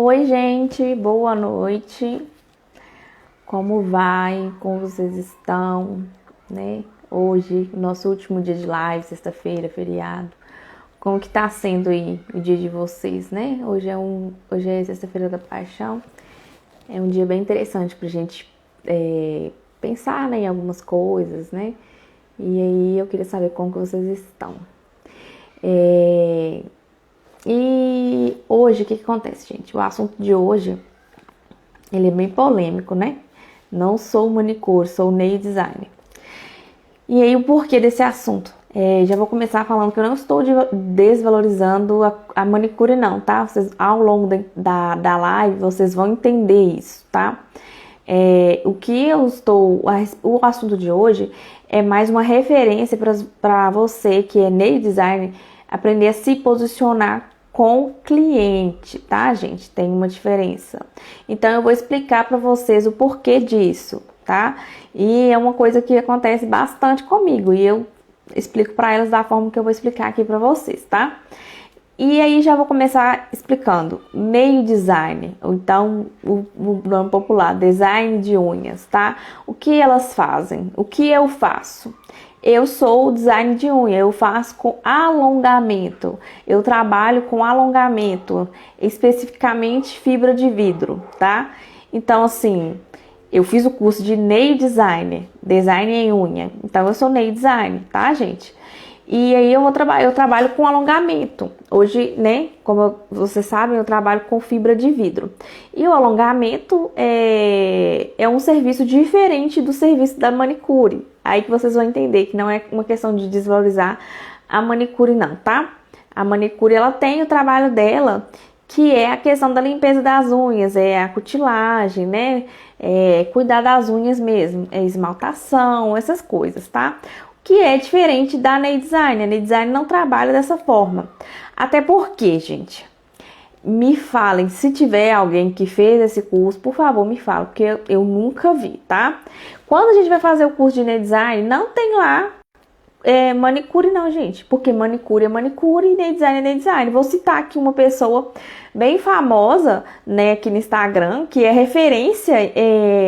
Oi, gente, boa noite. Como vai? Como vocês estão, né? Hoje, nosso último dia de live, sexta-feira, feriado. Como que tá sendo aí o dia de vocês, né? Hoje é sexta-feira da Paixão. É um dia bem interessante pra gente pensar, né, em algumas coisas, né? E aí eu queria saber como que vocês estão. E hoje, o que acontece, gente? O assunto de hoje, ele é bem polêmico, né? Não sou manicure, sou nail designer. E aí, o porquê desse assunto? Já vou começar falando que eu não estou desvalorizando a manicure, não, tá? Vocês, ao longo da live, vocês vão entender isso, tá? O assunto de hoje é mais uma referência para você que é nail designer, aprender a se posicionar com o cliente, tá, gente? Tem uma diferença. Então, eu vou explicar para vocês o porquê disso, tá? E é uma coisa que acontece bastante comigo e eu explico para elas da forma que eu vou explicar aqui para vocês, tá? E aí já vou começar explicando nail design, ou então o nome popular, design de unhas, tá? O que elas fazem? O que eu faço? Eu sou o design de unha, eu faço com alongamento, eu trabalho com alongamento, especificamente fibra de vidro, tá? Então, assim, eu fiz o curso de nail designer, design em unha, então eu sou nail designer, tá, gente? E aí eu trabalho com alongamento. Hoje, né, como vocês sabem, eu trabalho com fibra de vidro. E o alongamento é um serviço diferente do serviço da manicure. Aí que vocês vão entender que não é uma questão de desvalorizar a manicure não, tá? A manicure, ela tem o trabalho dela, que é a questão da limpeza das unhas, é a cutilagem, né? Cuidar das unhas mesmo, esmaltação, essas coisas, tá? Que é diferente da nail design. A nail design não trabalha dessa forma. Até porque, gente, me falem, se tiver alguém que fez esse curso, por favor, me fala, porque eu nunca vi, tá? Quando a gente vai fazer o curso de nail design, não tem lá manicure não, gente, porque manicure é manicure e nail design é nail design. Vou citar aqui uma pessoa bem famosa, né, aqui no Instagram, que é referência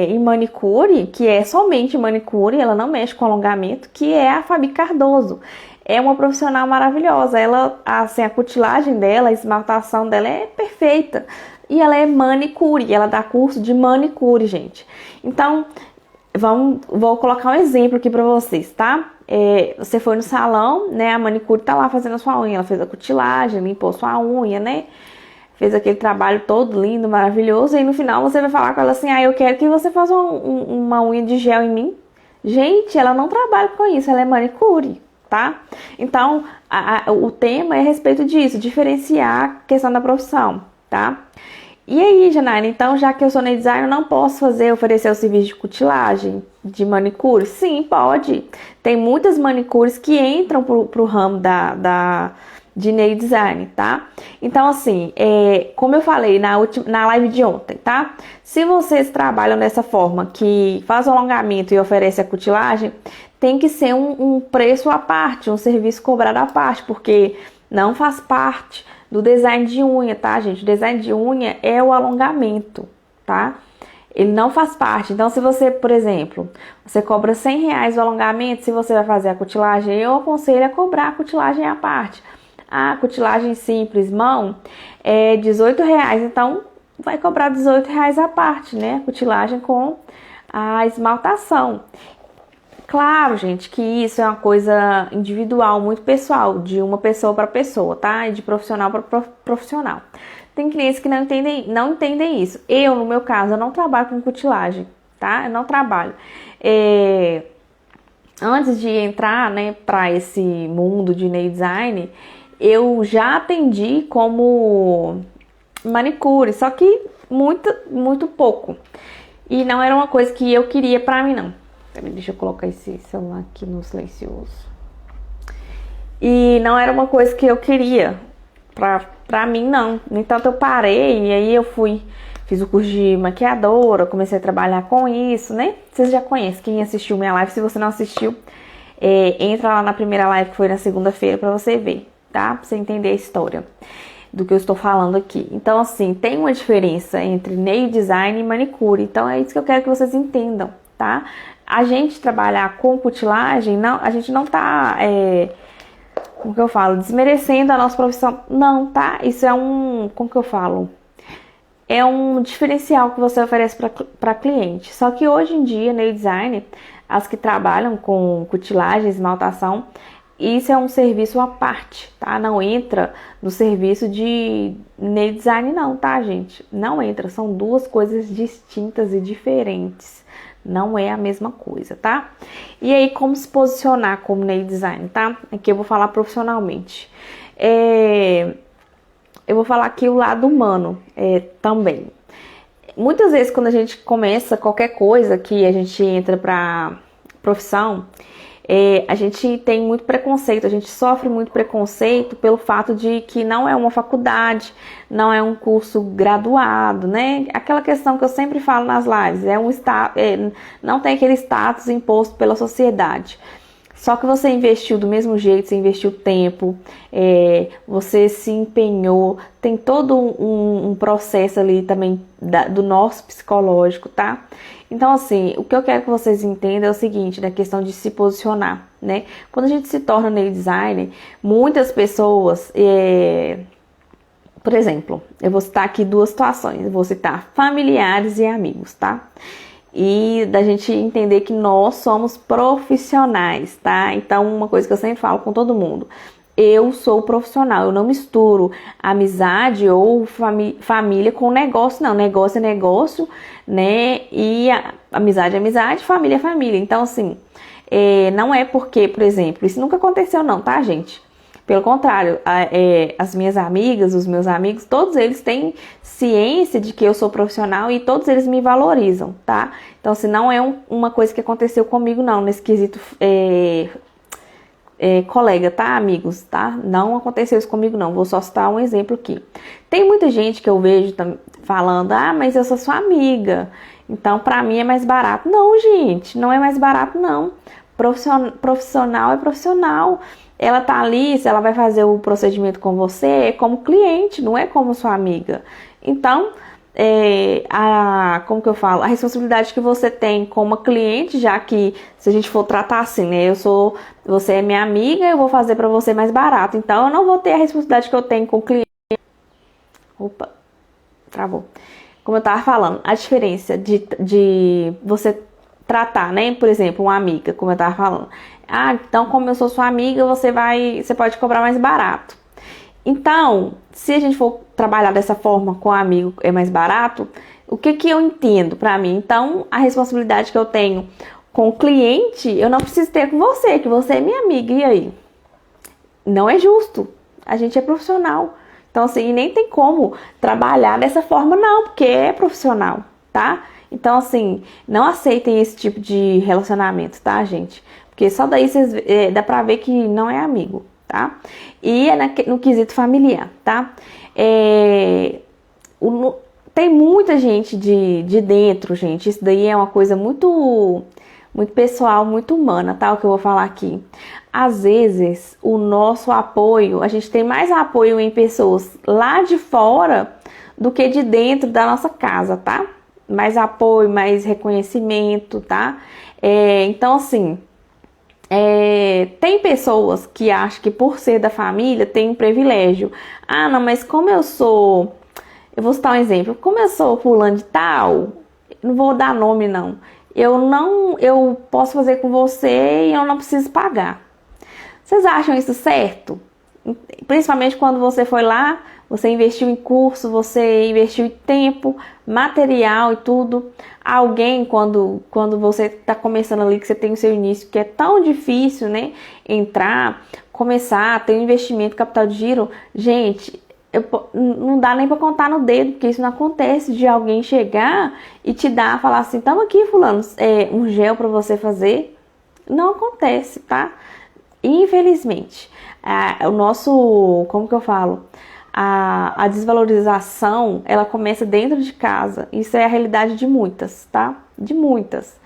em manicure, que é somente manicure, ela não mexe com alongamento, que é a Fabi Cardoso. É uma profissional maravilhosa, ela, assim, a cutilagem dela, a esmaltação dela é perfeita. E ela é manicure, ela dá curso de manicure, gente. Então, vou colocar um exemplo aqui pra vocês, tá? Você foi no salão, né? A manicure tá lá fazendo a sua unha. Ela fez a cutilagem, limpou sua unha, né? Fez aquele trabalho todo lindo, maravilhoso. E no final você vai falar com ela assim: eu quero que você faça uma unha de gel em mim. Gente, ela não trabalha com isso, ela é manicure, tá? Então, o tema é a respeito disso, diferenciar a questão da profissão, tá? E aí, Janaína, então, já que eu sou nail designer, eu não posso oferecer o serviço de cutilagem, de manicure? Sim, pode. Tem muitas manicures que entram pro ramo de nail design, tá? Então, assim, como eu falei na live de ontem, tá? Se vocês trabalham dessa forma, que faz o alongamento e oferece a cutilagem, tem que ser um preço à parte, um serviço cobrado à parte, porque não faz parte do design de unha, tá, gente? O design de unha é o alongamento, tá? Ele não faz parte. Então, se você, por exemplo, você cobra R$100 o alongamento, se você vai fazer a cutilagem, eu aconselho a cobrar a cutilagem à parte. A cutilagem simples, mão, é R$18, então vai cobrar R$18 à parte, né? A cutilagem com a esmaltação. Claro, gente, que isso é uma coisa individual, muito pessoal, de uma pessoa para pessoa, tá? E de profissional para profissional. Tem clientes que não entendem isso. Eu, no meu caso, eu não trabalho com cutilagem, tá? Eu não trabalho. Antes de entrar, né, para esse mundo de nail design, eu já atendi como manicure, só que muito pouco. E não era uma coisa que eu queria pra mim, não. Deixa eu colocar esse celular aqui no silencioso. E não era uma coisa que eu queria pra mim, não. No entanto, eu parei e aí fiz o curso de maquiadora, comecei a trabalhar com isso, né? Vocês já conhecem, quem assistiu minha live. Se você não assistiu, entra lá na primeira live que foi na segunda-feira pra você ver, tá? Pra você entender a história. do que eu estou falando aqui. Então, assim, tem uma diferença entre nail design e manicure. Então, é isso que eu quero que vocês entendam, tá? A gente trabalhar com cutilagem, não, a gente não tá, como que eu falo, desmerecendo a nossa profissão, não, tá? Isso é como que eu falo? É um diferencial que você oferece para cliente. Só que hoje em dia, nail design, as que trabalham com cutilagem, esmaltação, isso é um serviço à parte, tá? Não entra no serviço de nail design não, tá, gente? Não entra, são duas coisas distintas e diferentes. Não é a mesma coisa, tá? E aí, como se posicionar como nail design, tá? Aqui eu vou falar profissionalmente. Eu vou falar aqui o lado humano também. Muitas vezes quando a gente começa qualquer coisa que a gente entra pra profissão, a gente tem muito preconceito, a gente sofre muito preconceito pelo fato de que não é uma faculdade, não é um curso graduado, né? Aquela questão que eu sempre falo nas lives, não tem aquele status imposto pela sociedade. Só que você investiu do mesmo jeito, você investiu tempo, você se empenhou, tem todo um processo ali também do nosso psicológico, tá? Então, assim, o que eu quero que vocês entendam é o seguinte, da questão de se posicionar, né? Quando a gente se torna nail designer, muitas pessoas, por exemplo, eu vou citar aqui duas situações, eu vou citar familiares e amigos, tá? E da gente entender que nós somos profissionais, tá? Então, uma coisa que eu sempre falo com todo mundo, eu sou profissional, eu não misturo amizade ou família com negócio, não. Negócio é negócio, né? E amizade é amizade, família é família. Então, assim, não é porque, por exemplo, isso nunca aconteceu não, tá, gente? Pelo contrário, as minhas amigas, os meus amigos, todos eles têm ciência de que eu sou profissional e todos eles me valorizam, tá? Então, assim, não é uma coisa que aconteceu comigo, não, nesse quesito colega, tá, amigos, tá? Não aconteceu isso comigo, não. Vou só citar um exemplo aqui. Tem muita gente que eu vejo falando, mas eu sou sua amiga, então pra mim é mais barato. Não, gente, não é mais barato, não. Profissional é profissional. Ela tá ali, se ela vai fazer o procedimento com você, é como cliente, não é como sua amiga. Então, como que eu falo? A responsabilidade que você tem como cliente, já que se a gente for tratar assim, né? Você é minha amiga, eu vou fazer para você mais barato. Então, eu não vou ter a responsabilidade que eu tenho com o cliente. Opa, travou. Como eu tava falando, a diferença de você tratar, né? Por exemplo, uma amiga, como eu tava falando. Então, como eu sou sua amiga, você pode cobrar mais barato. Então, se a gente for trabalhar dessa forma com amigo é mais barato, o que eu entendo pra mim? Então, a responsabilidade que eu tenho com o cliente, eu não preciso ter com você, que você é minha amiga, e aí? Não é justo. A gente é profissional. Então, assim, nem tem como trabalhar dessa forma, não, porque é profissional, tá? Então, assim, não aceitem esse tipo de relacionamento, tá, gente? Porque só daí dá pra ver que não é amigo, tá? E no quesito familiar, tá? Tem muita gente de dentro, gente. Isso daí é uma coisa muito, muito pessoal, muito humana, tá? O que eu vou falar aqui. Às vezes, o nosso apoio, a gente tem mais apoio em pessoas lá de fora do que de dentro da nossa casa, tá? Mais apoio, mais reconhecimento, tá? Então, assim, tem pessoas que acham que por ser da família tem um privilégio. Não, mas como eu sou... Eu vou citar um exemplo. Como eu sou fulano de tal, não vou dar nome, não. Eu posso fazer com você e eu não preciso pagar. Vocês acham isso certo? Principalmente quando você foi lá, você investiu em curso, você investiu em tempo, material e tudo. Alguém, quando você está começando ali, que você tem o seu início, que é tão difícil, né? Começar, ter um investimento, capital de giro. Gente, não dá nem para contar no dedo, porque isso não acontece de alguém chegar e te dar, falar assim, tamo aqui, fulano, um gel para você fazer. Não acontece, tá? Infelizmente, como que eu falo? A desvalorização, ela começa dentro de casa. Isso é a realidade de muitas, tá? De muitas.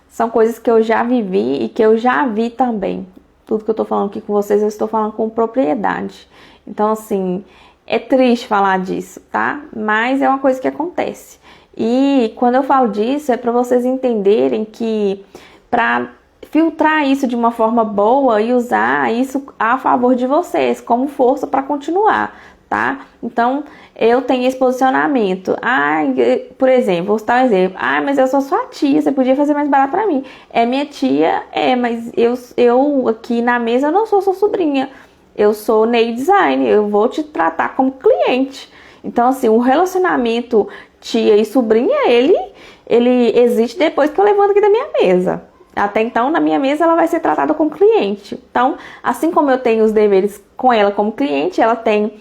São coisas que eu já vivi e que eu já vi também. Tudo que eu tô falando aqui com vocês, eu estou falando com propriedade. Então, assim, é triste falar disso, tá? Mas é uma coisa que acontece. E quando eu falo disso, é para vocês entenderem que para filtrar isso de uma forma boa e usar isso a favor de vocês, como força para continuar, tá? Então, eu tenho esse posicionamento. Por exemplo, vou citar um exemplo. Mas eu sou sua tia, você podia fazer mais barato para mim. É minha tia, mas eu aqui na mesa eu não sou sua sobrinha. Eu sou nail design, eu vou te tratar como cliente. Então, assim, o relacionamento tia e sobrinha, ele existe depois que eu levanto aqui da minha mesa. Até então, na minha mesa, ela vai ser tratada como cliente. Então, assim como eu tenho os deveres com ela como cliente, ela tem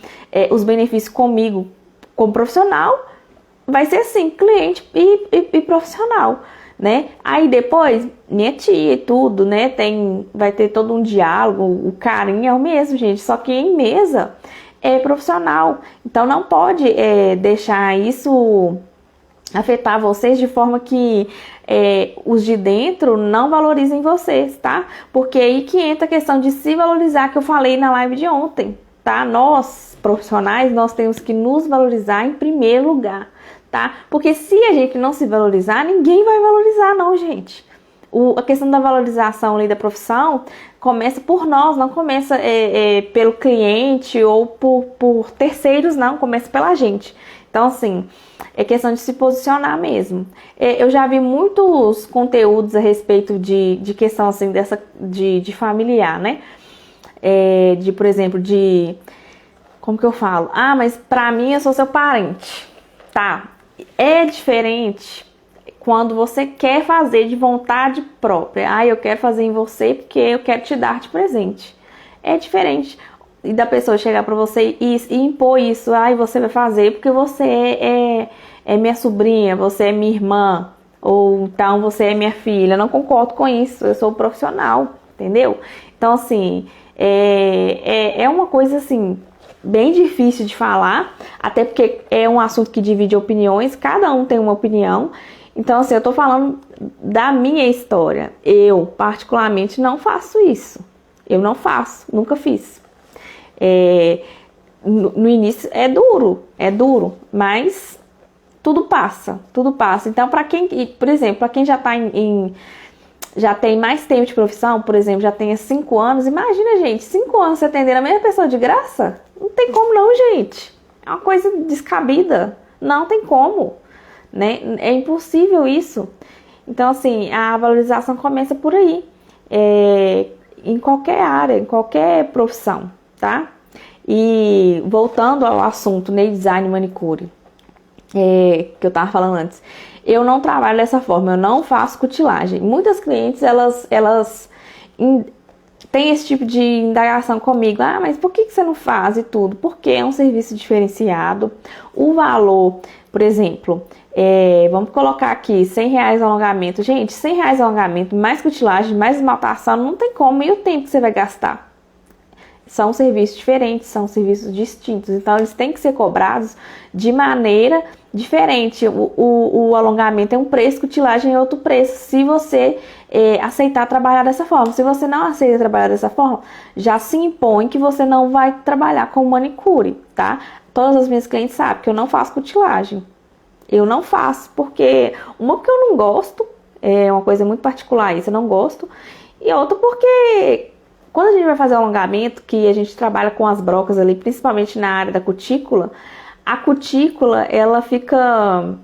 os benefícios comigo como profissional, vai ser assim, cliente e profissional, né? Aí depois, minha tia e tudo, né? Vai ter todo um diálogo, o carinho é o mesmo, gente. Só que em mesa é profissional. Então, não pode deixar isso afetar vocês de forma que os de dentro não valorizem vocês, tá? Porque aí que entra a questão de se valorizar, que eu falei na live de ontem, tá? Nós, profissionais, nós temos que nos valorizar em primeiro lugar, tá? Porque se a gente não se valorizar, ninguém vai valorizar, não, gente. A questão da valorização ali da profissão começa por nós, não começa pelo cliente ou por terceiros, não, começa pela gente. Então, assim, é questão de se posicionar mesmo. Eu já vi muitos conteúdos a respeito de questão, assim, de familiar, né? Por exemplo, como que eu falo? Mas pra mim eu sou seu parente, tá? É diferente quando você quer fazer de vontade própria. Eu quero fazer em você porque eu quero te dar de presente. É diferente. E da pessoa chegar pra você e impor isso. Você vai fazer porque você é minha sobrinha, você é minha irmã. Ou então você é minha filha. Eu não concordo com isso. Eu sou profissional, entendeu? Então, assim, é uma coisa, assim, bem difícil de falar. Até porque é um assunto que divide opiniões. Cada um tem uma opinião. Então, assim, eu tô falando da minha história. Eu, particularmente, não faço isso. Eu não faço, nunca fiz. No início é duro, mas tudo passa. Então, para quem, por exemplo, para quem já tá já tem mais tempo de profissão, por exemplo, já tem 5 anos, imagina, gente, 5 anos você atender a mesma pessoa de graça? Não tem como não, gente. É uma coisa descabida. Não tem como, né? É impossível isso. Então, assim, a valorização começa por aí. Em qualquer área, em qualquer profissão, tá? E voltando ao assunto, nail design e manicure, que eu tava falando antes, eu não trabalho dessa forma, eu não faço cutilagem. Muitas clientes, elas têm esse tipo de indagação comigo. Mas por que você não faz e tudo? Porque é um serviço diferenciado. O valor, por exemplo, vamos colocar aqui R$100 alongamento. Gente, R$100 alongamento, mais cutilagem, mais esmaltação, não tem como. E o tempo que você vai gastar? São serviços diferentes, são serviços distintos. Então, eles têm que ser cobrados de maneira diferente. O alongamento é um preço, cutilagem é outro preço. Se você aceitar trabalhar dessa forma. Se você não aceita trabalhar dessa forma, já se impõe que você não vai trabalhar com manicure, tá? Todas as minhas clientes sabem que eu não faço cutilagem. Eu não faço, porque eu não gosto, é uma coisa muito particular isso, eu não gosto. E outra porque quando a gente vai fazer o alongamento, que a gente trabalha com as brocas ali, principalmente na área da cutícula, a cutícula, ela fica...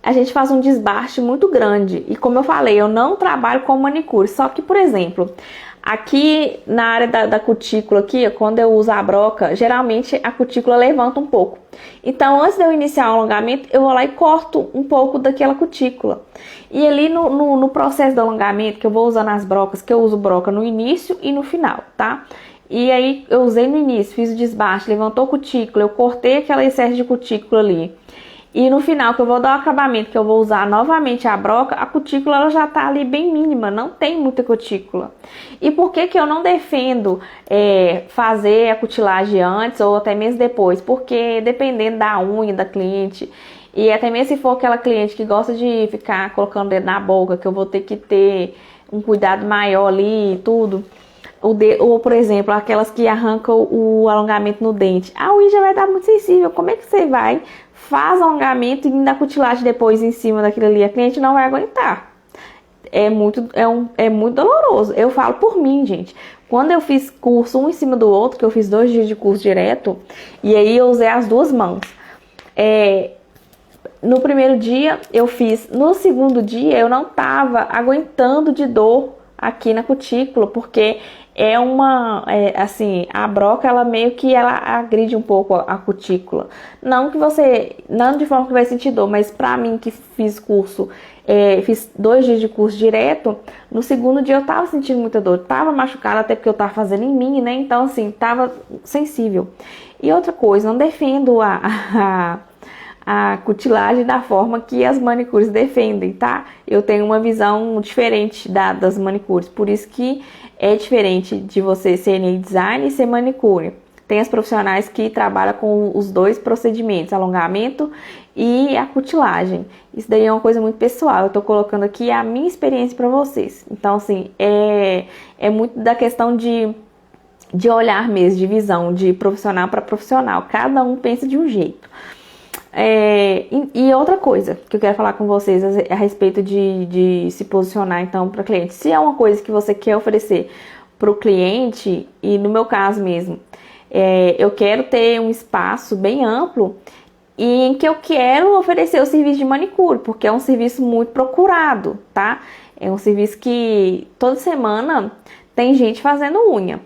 A gente faz um desbaste muito grande. E como eu falei, eu não trabalho com manicure. Só que, por exemplo, aqui na área da cutícula, aqui, quando eu uso a broca, geralmente a cutícula levanta um pouco. Então, antes de eu iniciar o alongamento, eu vou lá e corto um pouco daquela cutícula. E ali no processo do alongamento, que eu vou usando as brocas, que eu uso broca no início e no final, tá? E aí, eu usei no início, fiz o desbaste, levantou cutícula, eu cortei aquela excesso de cutícula ali. E no final, que eu vou dar o acabamento, que eu vou usar novamente a broca, a cutícula ela já tá ali bem mínima, não tem muita cutícula. E por que que eu não defendo fazer a cutilagem antes ou até mesmo depois? Porque dependendo da unha da cliente, e até mesmo se for aquela cliente que gosta de ficar colocando o dedo na boca, que eu vou ter que ter um cuidado maior ali e tudo, Ou, por exemplo, aquelas que arrancam o alongamento no dente. A unha já vai estar muito sensível. Como é que você vai, faz alongamento e ainda dá cutilagem depois em cima daquilo ali? A cliente não vai aguentar. É muito doloroso. Eu falo por mim, gente. Quando eu fiz curso um em cima do outro, que eu fiz 2 dias de curso direto, e aí eu usei as 2 mãos. No primeiro dia eu fiz, no segundo dia eu não tava aguentando de dor aqui na cutícula, porque assim, a broca, ela meio que ela agride um pouco a cutícula. Não de forma que vai sentir dor, mas pra mim que fiz curso, fiz 2 dias de curso direto, no segundo dia eu tava sentindo muita dor, tava machucada até porque eu tava fazendo em mim, né? Então assim, tava sensível. E outra coisa, não defendo a cutilagem da forma que as manicures defendem, tá? Eu tenho uma visão diferente das manicures, por isso que é diferente de você ser nail design e ser manicure. Tem as profissionais que trabalham com os 2 procedimentos, alongamento e a cutilagem. Isso daí é uma coisa muito pessoal, eu tô colocando aqui a minha experiência para vocês. Então, assim, é muito da questão de olhar mesmo, de visão, de profissional para profissional. Cada um pensa de um jeito. E outra coisa que eu quero falar com vocês a respeito de se posicionar então para cliente. Se é uma coisa que você quer oferecer para o cliente, e no meu caso mesmo, eu quero ter um espaço bem amplo e em que eu quero oferecer o serviço de manicure, porque é um serviço muito procurado, tá? É um serviço que toda semana tem gente fazendo unha.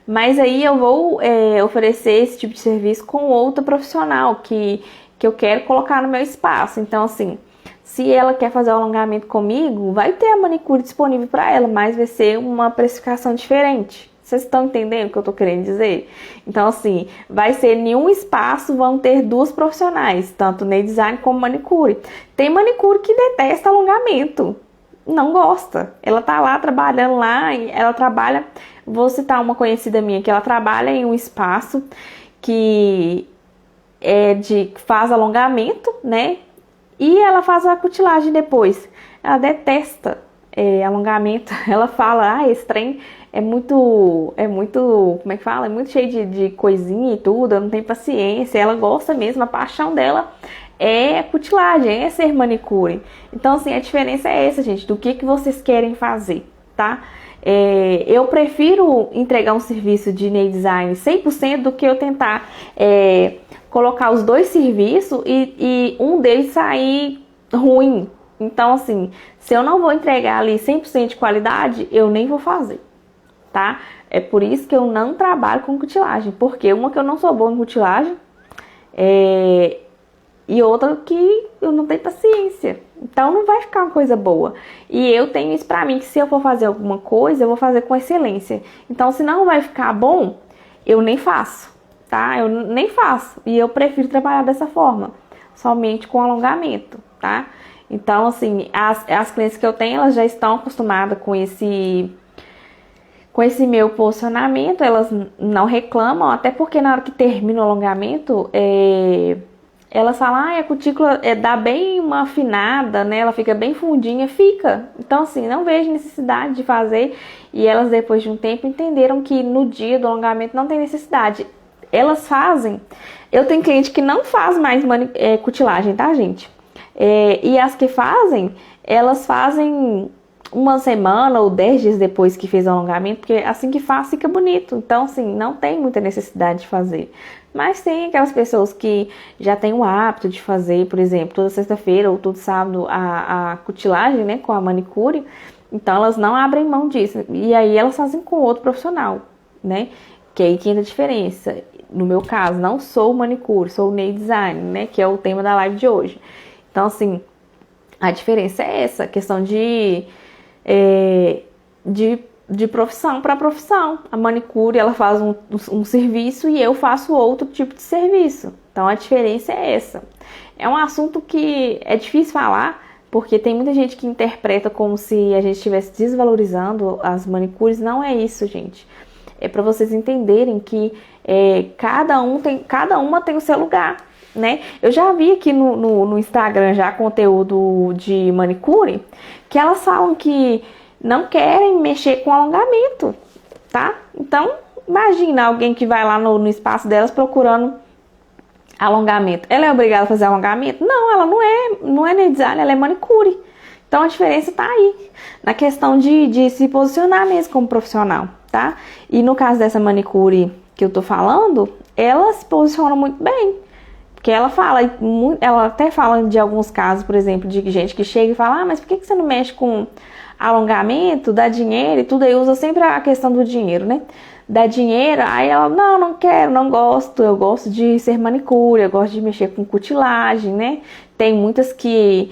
Mas aí eu vou oferecer esse tipo de serviço com outra profissional que eu quero colocar no meu espaço. Então, assim, se ela quer fazer o alongamento comigo, vai ter a manicure disponível para ela, mas vai ser uma precificação diferente. Vocês estão entendendo o que eu tô querendo dizer? Então, assim, vai ser em um espaço, vão ter 2 profissionais, tanto nail design como manicure. Tem manicure que detesta alongamento, não gosta. Ela tá lá trabalhando lá, ela trabalha... Vou citar uma conhecida minha, que ela trabalha em um espaço que faz alongamento, né? E ela faz a cutilagem depois. Ela detesta alongamento. Ela fala, esse trem é muito, como é que fala? É muito cheio de coisinha e tudo, eu não tenho paciência. Ela gosta mesmo, a paixão dela é cutilagem, é ser manicure. Então, assim, a diferença é essa, gente, do que vocês querem fazer, tá? Eu prefiro entregar um serviço de nail design 100% do que eu tentar colocar os 2 serviços e um deles sair ruim. Então, assim, se eu não vou entregar ali 100% de qualidade, eu nem vou fazer, tá? É por isso que eu não trabalho com cutilagem, porque uma que eu não sou boa em cutilagem, e outra que eu não tenho paciência. Então não vai ficar uma coisa boa. E eu tenho isso pra mim, que se eu for fazer alguma coisa, eu vou fazer com excelência. Então se não vai ficar bom, eu nem faço, tá? Eu nem faço. E eu prefiro trabalhar dessa forma, somente com alongamento, tá? Então, assim, as clientes que eu tenho, elas já estão acostumadas com esse meu posicionamento, elas não reclamam, até porque na hora que termina o alongamento, elas falam, a cutícula dá bem uma afinada, né? Ela fica bem fundinha, fica. Então, assim, não vejo necessidade de fazer. E elas, depois de um tempo, entenderam que no dia do alongamento não tem necessidade. Elas fazem. Eu tenho cliente que não faz mais cutilagem, tá, gente? E as que fazem, elas fazem uma semana ou 10 dias depois que fez o alongamento, porque assim que faz, fica bonito. Então, assim, não tem muita necessidade de fazer. Mas tem aquelas pessoas que já têm o hábito de fazer, por exemplo, toda sexta-feira ou todo sábado a cutilagem, né, com a manicure. Então, elas não abrem mão disso. E aí, elas fazem com outro profissional, né? Que aí que entra a diferença. No meu caso, não sou manicure, sou nail design, né? Que é o tema da live de hoje. Então, assim, a diferença é essa, questão de profissão para profissão. A manicure, ela faz um serviço e eu faço outro tipo de serviço. Então, a diferença é essa. É um assunto que é difícil falar, porque tem muita gente que interpreta como se a gente estivesse desvalorizando as manicures. Não é isso, gente. É para vocês entenderem que cada uma tem o seu lugar, né? Eu já vi aqui no Instagram já conteúdo de manicure, que elas falam que não querem mexer com alongamento, tá? Então, imagina alguém que vai lá no espaço delas procurando alongamento. Ela é obrigada a fazer alongamento? Não, ela não é nail design, ela é manicure. Então, a diferença tá aí, na questão de se posicionar mesmo como profissional, tá? E no caso dessa manicure que eu tô falando, ela se posiciona muito bem. Porque ela até fala de alguns casos, por exemplo, de gente que chega e fala, mas por que você não mexe com alongamento, dá dinheiro e tudo, aí usa sempre a questão do dinheiro, né? Dá dinheiro, aí ela, não quero, não gosto, eu gosto de ser manicure, eu gosto de mexer com cutilagem, né? Tem muitas que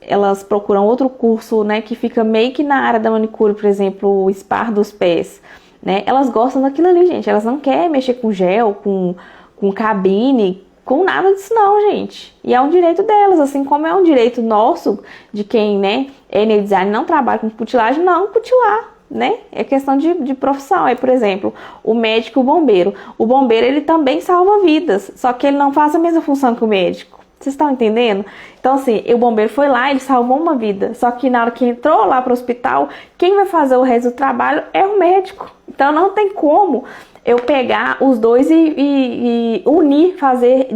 elas procuram outro curso, né, que fica meio que na área da manicure, por exemplo, o spa dos pés, né? Elas gostam daquilo ali, gente, elas não querem mexer com gel, com cabine, com nada disso não, gente. E é um direito delas, assim como é um direito nosso, de quem, né, é nail design, não trabalha com cutilagem, não cutilar, né? É questão de profissão. Aí, por exemplo, o médico e o bombeiro. O bombeiro, ele também salva vidas, só que ele não faz a mesma função que o médico. Vocês estão entendendo? Então, assim, o bombeiro foi lá, ele salvou uma vida. Só que na hora que entrou lá para o hospital, quem vai fazer o resto do trabalho é o médico. Então, não tem como eu pegar os dois e unir, fazer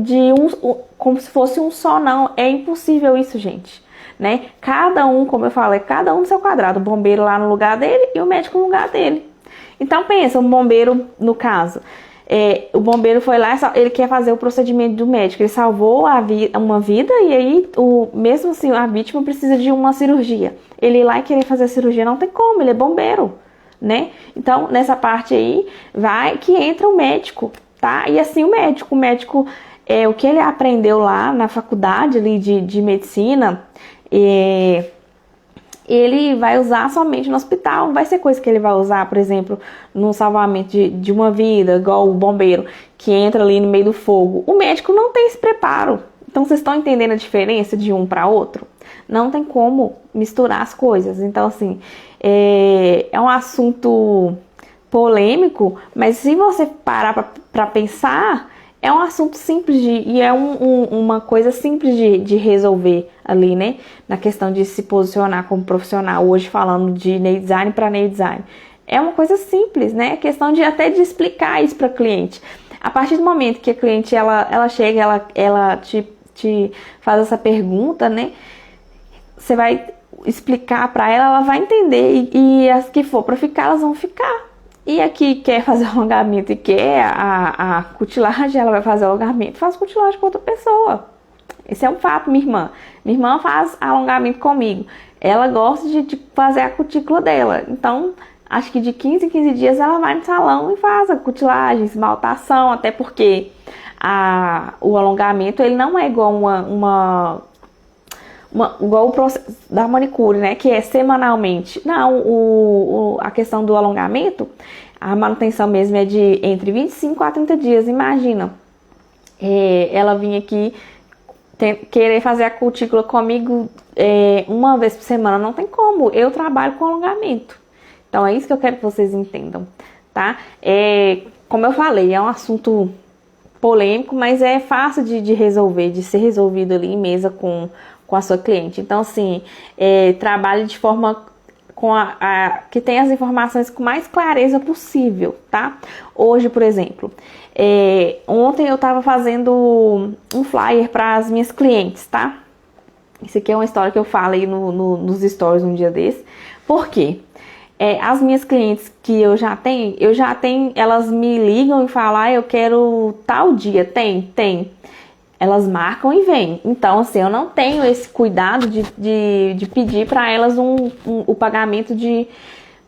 como se fosse um só, não. É impossível isso, gente. Né? Cada um, como eu falei, cada um no seu quadrado. O bombeiro lá no lugar dele e o médico no lugar dele. Então, pensa, um bombeiro, no caso... o bombeiro foi lá, ele quer fazer o procedimento do médico, ele salvou uma vida e aí, mesmo assim, a vítima precisa de uma cirurgia. Ele ir lá e querer fazer a cirurgia, não tem como, ele é bombeiro, né? Então, nessa parte aí, vai que entra o médico, tá? E assim, o médico, o que ele aprendeu lá na faculdade ali de medicina, ele vai usar somente no hospital, não vai ser coisa que ele vai usar, por exemplo, no salvamento de uma vida, igual o bombeiro que entra ali no meio do fogo. O médico não tem esse preparo. Então, vocês estão entendendo a diferença de um para outro? Não tem como misturar as coisas. Então, assim, é um assunto polêmico, mas se você parar para pensar, é um assunto simples e é uma coisa simples de resolver ali, né? Na questão de se posicionar como profissional, hoje falando de nail design para nail design. É uma coisa simples, né? É questão até de explicar isso para cliente. A partir do momento que a cliente ela chega, ela te faz essa pergunta, né? Você vai explicar para ela vai entender e as que for para ficar, elas vão ficar. E a que quer fazer alongamento e quer a cutilagem, ela vai fazer alongamento, faz cutilagem com outra pessoa. Esse é um fato, minha irmã. Minha irmã faz alongamento comigo. Ela gosta de fazer a cutícula dela. Então, acho que de 15 em 15 dias ela vai no salão e faz a cutilagem, esmaltação, até porque o alongamento, ele não é igual igual o processo da manicure, né, que é semanalmente. Não, a questão do alongamento, a manutenção mesmo é de entre 25 a 30 dias. Imagina, ela vinha aqui querer fazer a cutícula comigo uma vez por semana, não tem como, eu trabalho com alongamento. Então, é isso que eu quero que vocês entendam, tá? Como eu falei, é um assunto polêmico, mas é fácil de resolver, de ser resolvido ali em mesa com a sua cliente. Então, assim, trabalhe de forma que tenha as informações com mais clareza possível, tá? Hoje, por exemplo, ontem eu tava fazendo um flyer para as minhas clientes, tá? Isso aqui é uma história que eu falo aí nos stories um dia desse. Por quê? As minhas clientes que eu já tenho, elas me ligam e falam, eu quero tal dia, tem. Elas marcam e vêm. Então, assim, eu não tenho esse cuidado de pedir para elas o pagamento de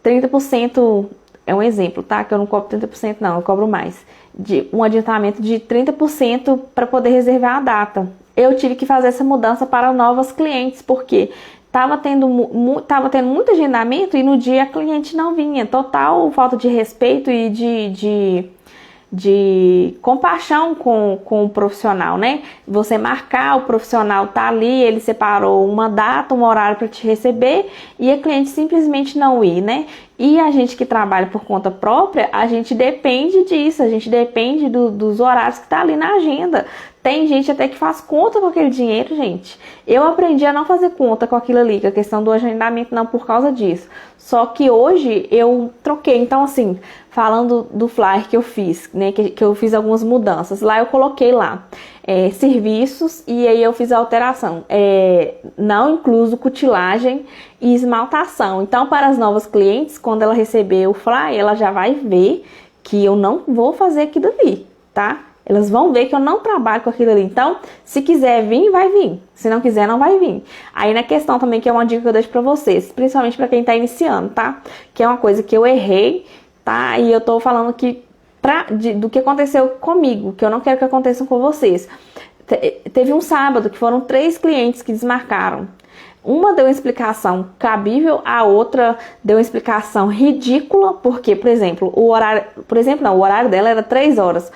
30%, é um exemplo, tá? Que eu não cobro 30%, não, eu cobro mais. De um adiantamento de 30% para poder reservar a data. Eu tive que fazer essa mudança para novas clientes, porque tava tendo muito agendamento e no dia a cliente não vinha. Total falta de respeito e de compaixão com o profissional, né? Você marcar, o profissional tá ali, ele separou uma data, um horário para te receber e a cliente simplesmente não ir, né? E a gente que trabalha por conta própria, a gente depende disso, a gente depende dos horários que tá ali na agenda. Tem gente até que faz conta com aquele dinheiro, gente. Eu aprendi a não fazer conta com aquilo ali, com a questão do agendamento, não por causa disso. Só que hoje eu troquei. Então, assim, falando do flyer que eu fiz, né, que eu fiz algumas mudanças. Lá eu coloquei lá serviços e aí eu fiz a alteração. Não incluso cutilagem e esmaltação. Então, para as novas clientes, quando ela receber o flyer, ela já vai ver que eu não vou fazer aquilo ali, tá? Elas vão ver que eu não trabalho com aquilo ali. Então, se quiser vir, vai vir. Se não quiser, não vai vir. Aí, na questão também, que é uma dica que eu deixo pra vocês, principalmente pra quem tá iniciando, tá? Que é uma coisa que eu errei, tá? E eu tô falando que do que aconteceu comigo, que eu não quero que aconteça com vocês. Teve um sábado que foram 3 clientes que desmarcaram. Uma deu uma explicação cabível, a outra deu uma explicação ridícula, porque, por exemplo, o horário dela era 3 horas.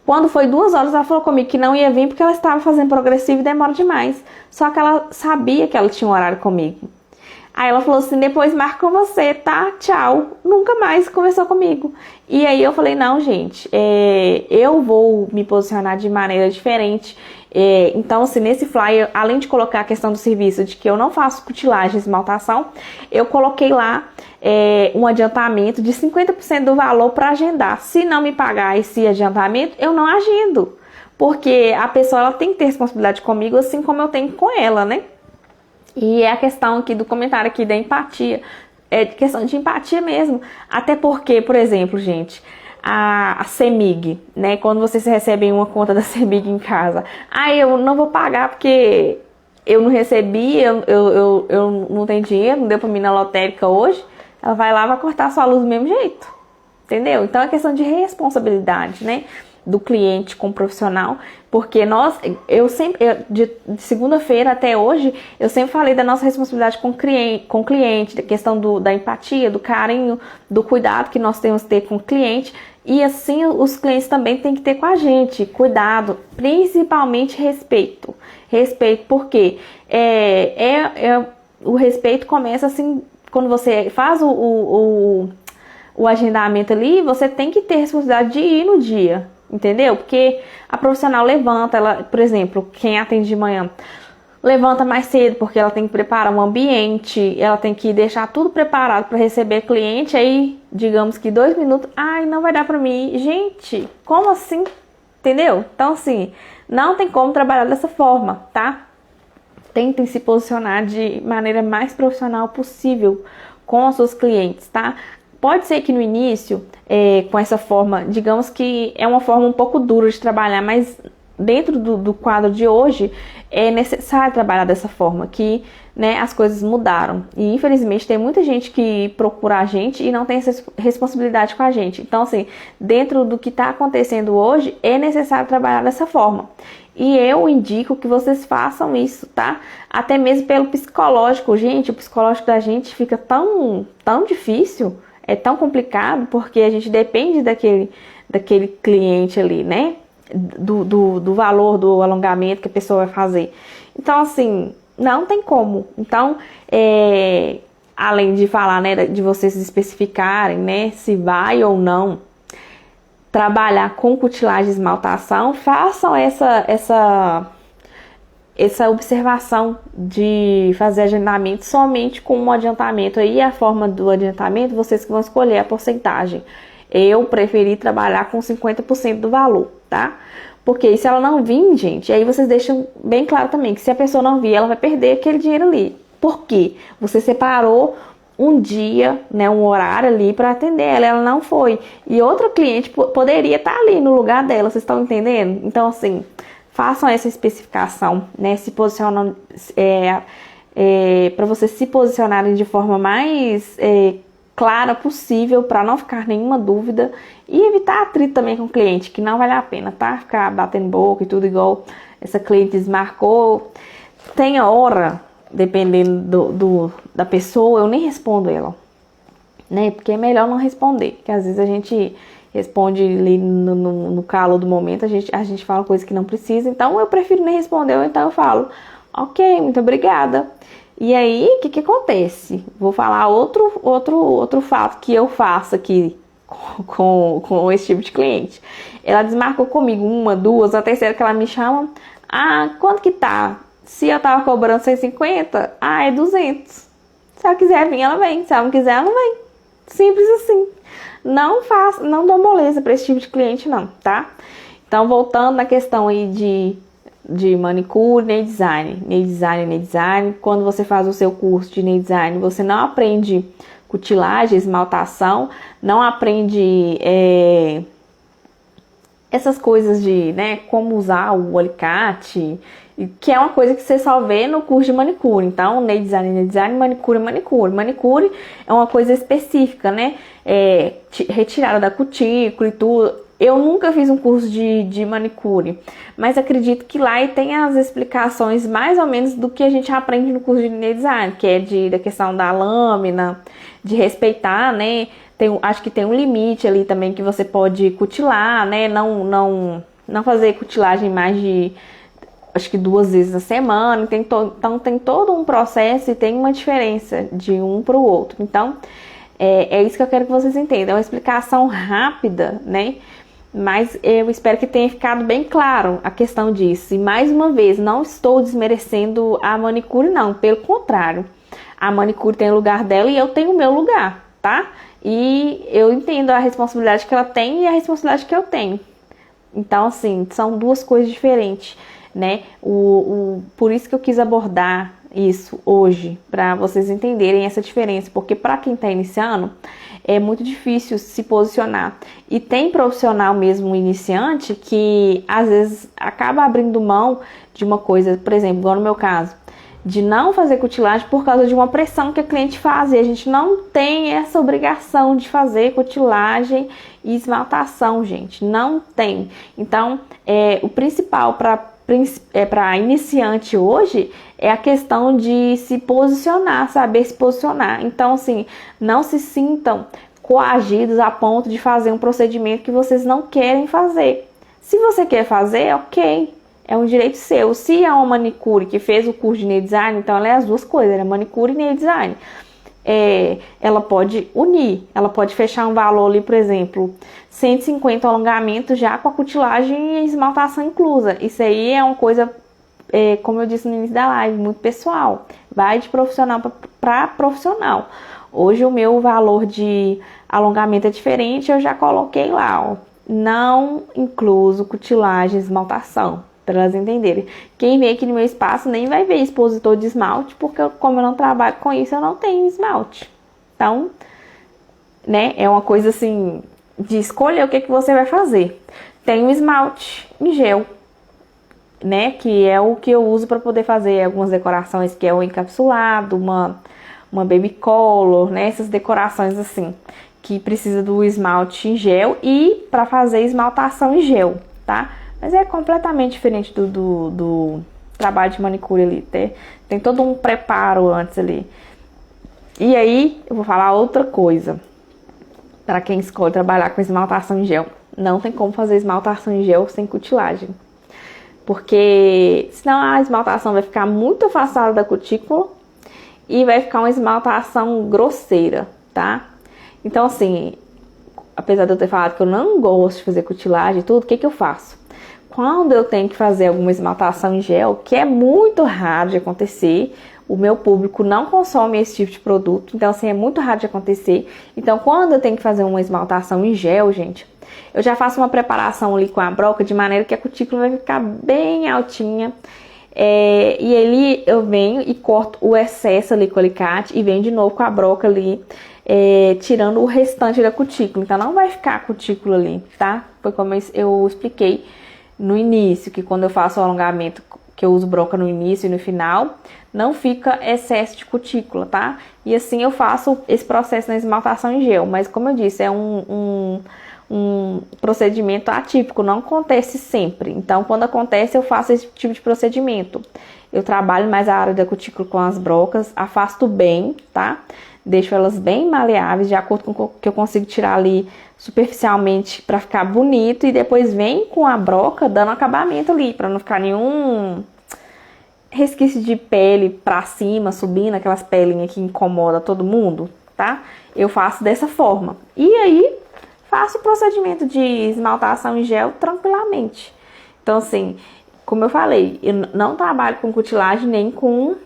Quando foi 2 horas, ela falou comigo que não ia vir porque ela estava fazendo progressivo e demora demais. Só que ela sabia que ela tinha um horário comigo. Aí ela falou assim, depois marco com você, tá? Tchau. Nunca mais conversou comigo. E aí eu falei, não, gente, eu vou me posicionar de maneira diferente. Então, assim, nesse flyer, além de colocar a questão do serviço, de que eu não faço cutilagem e esmaltação, eu coloquei lá um adiantamento de 50% do valor para agendar. Se não me pagar esse adiantamento, eu não agendo. Porque a pessoa ela tem que ter responsabilidade comigo, assim como eu tenho com ela, né? E é a questão aqui do comentário aqui da empatia. É questão de empatia mesmo. Até porque, por exemplo, gente, a CEMIG, né? Quando vocês recebem uma conta da CEMIG em casa, eu não vou pagar porque eu não recebi, eu não tenho dinheiro, não deu pra mim na lotérica hoje. Ela vai lá e vai cortar a sua luz do mesmo jeito. Entendeu? Então é questão de responsabilidade, né? Do cliente com o profissional, porque de segunda-feira até hoje, eu sempre falei da nossa responsabilidade com o cliente, da questão da empatia, do carinho, do cuidado que nós temos que ter com o cliente, e assim os clientes também têm que ter com a gente, cuidado, principalmente respeito. Respeito, porque o respeito começa assim, quando você faz o agendamento ali, você tem que ter responsabilidade de ir no dia. Entendeu? Porque a profissional levanta, ela, por exemplo, quem atende de manhã, levanta mais cedo porque ela tem que preparar um ambiente, ela tem que deixar tudo preparado para receber cliente, aí, digamos que 2 minutos, não vai dar para mim. Gente, como assim? Entendeu? Então, assim, não tem como trabalhar dessa forma, tá? Tentem se posicionar de maneira mais profissional possível com os seus clientes, tá? Pode ser que no início, com essa forma, digamos que é uma forma um pouco dura de trabalhar, mas dentro do quadro de hoje é necessário trabalhar dessa forma, que né, as coisas mudaram. E infelizmente tem muita gente que procura a gente e não tem essa responsabilidade com a gente. Então, assim, dentro do que está acontecendo hoje, é necessário trabalhar dessa forma. E eu indico que vocês façam isso, tá? Até mesmo pelo psicológico. Gente, o psicológico da gente fica tão difícil. É tão complicado porque a gente depende daquele cliente ali, né? Do valor do alongamento que a pessoa vai fazer. Então, assim, não tem como. Então, além de falar, né, de vocês especificarem, né, se vai ou não trabalhar com cutilagem e esmaltação, façam essa observação de fazer agendamento somente com um adiantamento. Aí a forma do adiantamento, vocês que vão escolher a porcentagem. Eu preferi trabalhar com 50% do valor, tá? Porque se ela não vir, gente, aí vocês deixam bem claro também que se a pessoa não vir, ela vai perder aquele dinheiro ali. Por quê? Você separou um dia, né, um horário ali para atender ela não foi. E outra cliente poderia estar ali no lugar dela, vocês estão entendendo? Então, assim, façam essa especificação, né? Se posicionam para vocês se posicionarem de forma mais clara possível, para não ficar nenhuma dúvida e evitar atrito também com o cliente, que não vale a pena, tá? Ficar batendo boca e tudo igual essa cliente desmarcou. Tem hora, dependendo da pessoa, eu nem respondo ela, né? Porque é melhor não responder, porque às vezes a gente responde ali no calor do momento, a gente fala coisa que não precisa, então eu prefiro nem responder, ou então eu falo, ok, muito obrigada. E aí, o que acontece? Vou falar outro fato que eu faço aqui com esse tipo de cliente. Ela desmarcou comigo uma, duas, a terceira que ela me chama. Ah, quanto que tá? Se eu tava cobrando 150, é 200. Se ela quiser vir, ela vem. Se ela não quiser, ela não vem. Simples assim. Não dou moleza para esse tipo de cliente não, tá? Então, voltando na questão aí de manicure, nail design. Quando você faz o seu curso de nail design, você não aprende cutilagem, esmaltação, não aprende essas coisas de, né, como usar o alicate, que é uma coisa que você só vê no curso de manicure. Então, nail design, manicure. Manicure é uma coisa específica, né? Retirada da cutícula e tudo. Eu nunca fiz um curso de manicure, mas acredito que lá tem as explicações mais ou menos do que a gente aprende no curso de nail design, que é da questão da lâmina, de respeitar, né? Acho que tem um limite ali também que você pode cutilar, né? Não fazer cutilagem mais de, acho que 2 vezes na semana. Então tem todo um processo e tem uma diferença de um para o outro. Então é isso que eu quero que vocês entendam. É uma explicação rápida, né? Mas eu espero que tenha ficado bem claro a questão disso. E mais uma vez, não estou desmerecendo a manicure, não. Pelo contrário, a manicure tem o lugar dela e eu tenho o meu lugar, tá? E eu entendo a responsabilidade que ela tem e a responsabilidade que eu tenho. Então, assim, são duas coisas diferentes, né? Por isso que eu quis abordar isso hoje, para vocês entenderem essa diferença. Porque para quem está iniciando, é muito difícil se posicionar. E tem profissional mesmo iniciante que, às vezes, acaba abrindo mão de uma coisa, por exemplo, igual no meu caso, de não fazer cutilagem por causa de uma pressão que a cliente faz. E a gente não tem essa obrigação de fazer cutilagem e esmaltação, gente. Não tem. Então, o principal para iniciante hoje é a questão de se posicionar, saber se posicionar. Então, assim, não se sintam coagidos a ponto de fazer um procedimento que vocês não querem fazer. Se você quer fazer, ok. É um direito seu. Se é uma manicure que fez o curso de nail design, então ela é as duas coisas, ela é manicure e nail design. Ela pode unir, ela pode fechar um valor ali, por exemplo, 150 alongamentos já com a cutilagem e esmaltação inclusa. Isso aí é uma coisa, como eu disse no início da live, muito pessoal. Vai de profissional para profissional. Hoje o meu valor de alongamento é diferente, eu já coloquei lá, ó, não incluso cutilagem e esmaltação. Para elas entenderem. Quem vem aqui no meu espaço nem vai ver expositor de esmalte, porque como eu não trabalho com isso, eu não tenho esmalte. Então, né, é uma coisa assim, de escolher o que você vai fazer. Tem um esmalte em gel, né, que é o que eu uso para poder fazer algumas decorações, que é o encapsulado, uma baby color, né, essas decorações assim, que precisa do esmalte em gel e para fazer esmaltação em gel, tá? Mas é completamente diferente do trabalho de manicure ali. Tem todo um preparo antes ali. E aí, eu vou falar outra coisa. Para quem escolhe trabalhar com esmaltação em gel. Não tem como fazer esmaltação em gel sem cutilagem. Porque senão a esmaltação vai ficar muito afastada da cutícula. E vai ficar uma esmaltação grosseira, tá? Então, assim, apesar de eu ter falado que eu não gosto de fazer cutilagem e tudo, o que eu faço? Quando eu tenho que fazer alguma esmaltação em gel, que é muito raro de acontecer, o meu público não consome esse tipo de produto, então assim, é muito raro de acontecer. Então, quando eu tenho que fazer uma esmaltação em gel, gente, eu já faço uma preparação ali com a broca, de maneira que a cutícula vai ficar bem altinha. E ali eu venho e corto o excesso ali com o alicate e venho de novo com a broca ali, tirando o restante da cutícula. Então, não vai ficar a cutícula ali, tá? Foi como eu expliquei no início, que quando eu faço o alongamento, que eu uso broca no início e no final, não fica excesso de cutícula, tá? E assim eu faço esse processo na esmaltação em gel, mas como eu disse, é um procedimento atípico, não acontece sempre. Então, quando acontece, eu faço esse tipo de procedimento. Eu trabalho mais a área da cutícula com as brocas, afasto bem, tá? Deixo elas bem maleáveis, de acordo com o que eu consigo tirar ali superficialmente para ficar bonito. E depois vem com a broca dando acabamento ali, para não ficar resquício de pele pra cima, subindo, aquelas pelinhas que incomoda todo mundo, tá? Eu faço dessa forma. E aí, faço o procedimento de esmaltação em gel tranquilamente. Então, assim, como eu falei, eu não trabalho com cutilagem nem com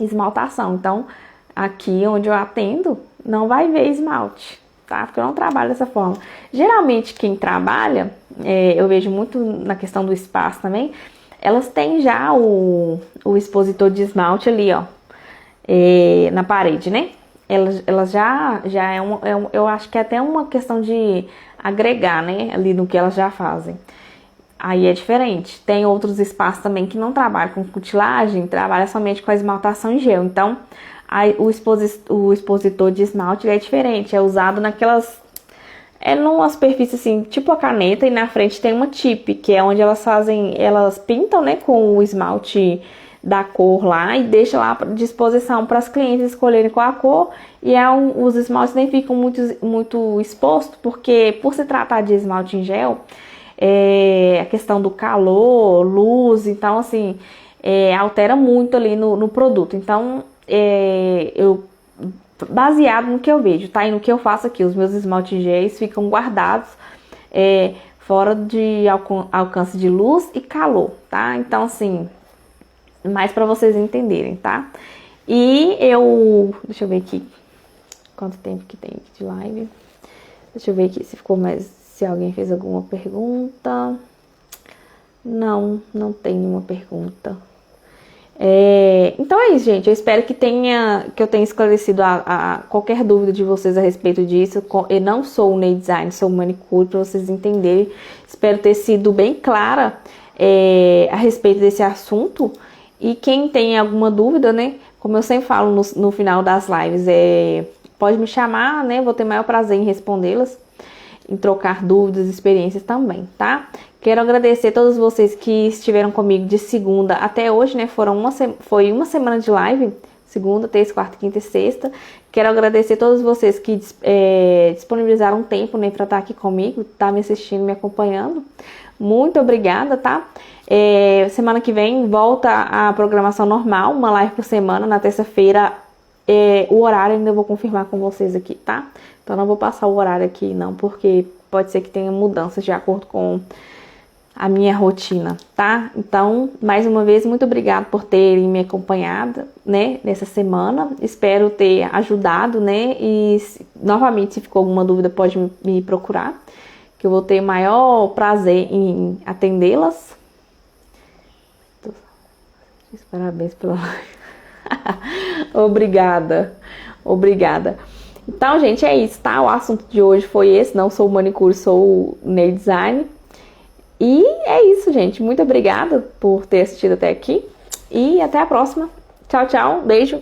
esmaltação. Então, aqui onde eu atendo, não vai ver esmalte, tá? Porque eu não trabalho dessa forma. Geralmente, quem trabalha, eu vejo muito na questão do espaço também, elas têm já o expositor de esmalte ali, ó, na parede, né? Elas já eu acho que é até uma questão de agregar, né, ali no que elas já fazem. Aí é diferente. Tem outros espaços também que não trabalham com cutilagem, trabalham somente com a esmaltação em gel. Então, aí, o expositor de esmalte é diferente, é usado naquelas... É numa superfície assim, tipo a caneta, e na frente tem uma tip, que é onde elas pintam, né, com o esmalte da cor lá e deixa lá à disposição para as clientes escolherem qual a cor. E os esmaltes nem ficam muito expostos, porque por se tratar de esmalte em gel, a questão do calor, luz, então assim, altera muito ali no produto. Então, eu baseado no que eu vejo, tá? E no que eu faço aqui, os meus esmaltes géis ficam guardados fora de alcance de luz e calor, tá? Então, assim, mais pra vocês entenderem, tá? E deixa eu ver aqui quanto tempo que tem aqui de live. Deixa eu ver aqui se alguém fez alguma pergunta. Não tem nenhuma pergunta. Então é isso, gente. Eu espero que eu tenha esclarecido a qualquer dúvida de vocês a respeito disso. Eu não sou nail design, sou manicure, para vocês entenderem. Espero ter sido bem clara a respeito desse assunto. E quem tem alguma dúvida, né? Como eu sempre falo no final das lives, pode me chamar, né? Vou ter maior prazer em respondê-las, em trocar dúvidas, experiências também, tá? Quero agradecer a todos vocês que estiveram comigo de segunda até hoje, né? Foi uma semana de live, segunda, terça, quarta, quinta e sexta. Quero agradecer a todos vocês que disponibilizaram tempo, né, pra estar aqui comigo, tá me assistindo, me acompanhando. Muito obrigada, tá? Semana que vem volta a programação normal, uma live por semana, na terça-feira. O horário ainda vou confirmar com vocês aqui, tá? Então não vou passar o horário aqui não, porque pode ser que tenha mudanças de acordo com a minha rotina, tá? Então, mais uma vez, muito obrigada por terem me acompanhado, né, nessa semana. Espero ter ajudado, né? E novamente, se ficou alguma dúvida, pode me procurar, que eu vou ter maior prazer em atendê-las. Parabéns pela live. Obrigada. Então, gente, é isso, tá? O assunto de hoje foi esse. Não sou manicure, sou nail design. E é isso, gente. Muito obrigada por ter assistido até aqui. E até a próxima. Tchau, tchau. Beijo.